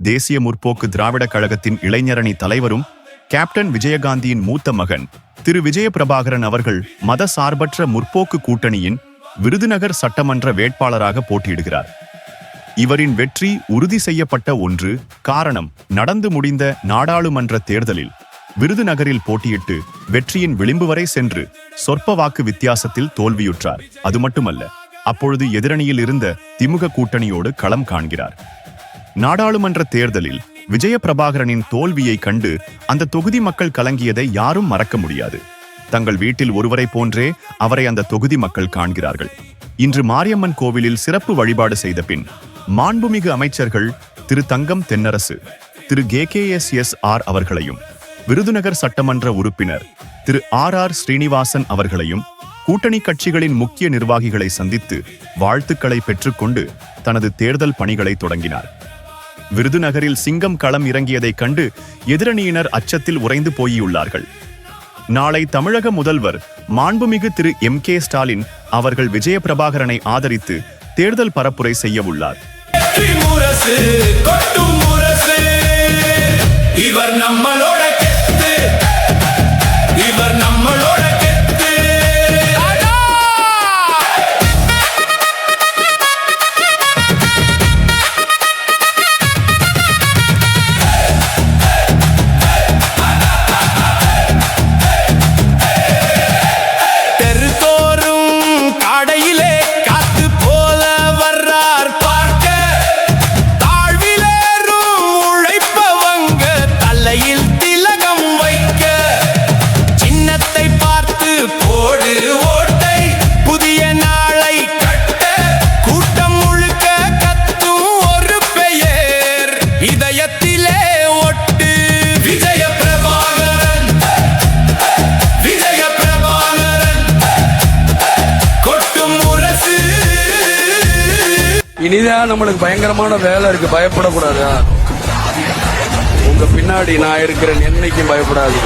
தேசிய முற்போக்கு திராவிட கழகத்தின் இளைஞரணி தலைவரும் கேப்டன் விஜயகாந்தியின் மூத்த மகன் திரு விஜயபிரபாகரன் அவர்கள் மத சார்பற்ற முற்போக்கு கூட்டணியின் விருதுநகர் சட்டமன்ற வேட்பாளராக போட்டியிடுகிறார். இவரின் வெற்றி உறுதி செய்யப்பட்ட ஒன்று. காரணம், நடந்து முடிந்த நாடாளுமன்ற தேர்தலில் விருதுநகரில் போட்டியிட்டு வெற்றியின் விளிம்பு வரை சென்று சொற்ப வாக்கு வித்தியாசத்தில் தோல்வியுற்றார். அது மட்டுமல்ல, அப்பொழுது எதிரணியில் இருந்த திமுக கூட்டணியோடு களம் காண்கிறார். நாடாளுமன்ற தேர்தலில் விஜயபிரபாகரனின் தோல்வியை கண்டு அந்த தொகுதி மக்கள் கலங்கியதை யாரும் மறக்க முடியாது. தங்கள் வீட்டில் ஒருவரை போன்றே அவரை அந்த தொகுதி மக்கள் காண்கிறார்கள். இன்று மாரியம்மன் கோவிலில் சிறப்பு வழிபாடு செய்த பின் மாண்புமிகு அமைச்சர்கள் திரு தங்கம் தென்னரசு, திரு KKSSR அவர்களையும், விருதுநகர் சட்டமன்ற உறுப்பினர் திரு RR ஸ்ரீனிவாசன் அவர்களையும், கூட்டணி கட்சிகளின் முக்கிய நிர்வாகிகளை சந்தித்து வாழ்த்துக்களை பெற்றுக்கொண்டு தனது தேர்தல் பணிகளை தொடங்கினார். விருதுநகரில் சிங்கம் களம் இறங்கியதைக் கண்டு எதிரணியினர் அச்சத்தில் உறைந்து போயுள்ளார்கள். நாளை தமிழக முதல்வர் மாண்புமிகு திரு MK ஸ்டாலின் அவர்கள் விஜயபிரபாகரனை ஆதரித்து தேர்தல் பரப்புரை செய்ய உள்ளார். இவர் நம்மளோட கெத்து, இவர் நம்மளோட கெத்து. தெருதோறும் காடையிலே காத்து போல வர்றார் பார்க்க, தாழ்விலேறும் உழைப்பவங்க தலையில் திலகம் வைக்க, சின்னத்தை பார்த்து போடு ஓட்டை, புதிய நாளை கட்ட, கூட்டம் முழுக்க கத்தும் ஒரு பெயர் இதயத்திலே ஒட்டு. விஜயபிரபாகரன், விஜயபிரபாகரன் கொட்டும் முரசு. இனிதான் நம்மளுக்கு பயங்கரமான வேலை இருக்கு, பயப்படக்கூடாதா? உங்க பின்னாடி நான் இருக்கிறேன், என்னைக்கும் பயப்படாது.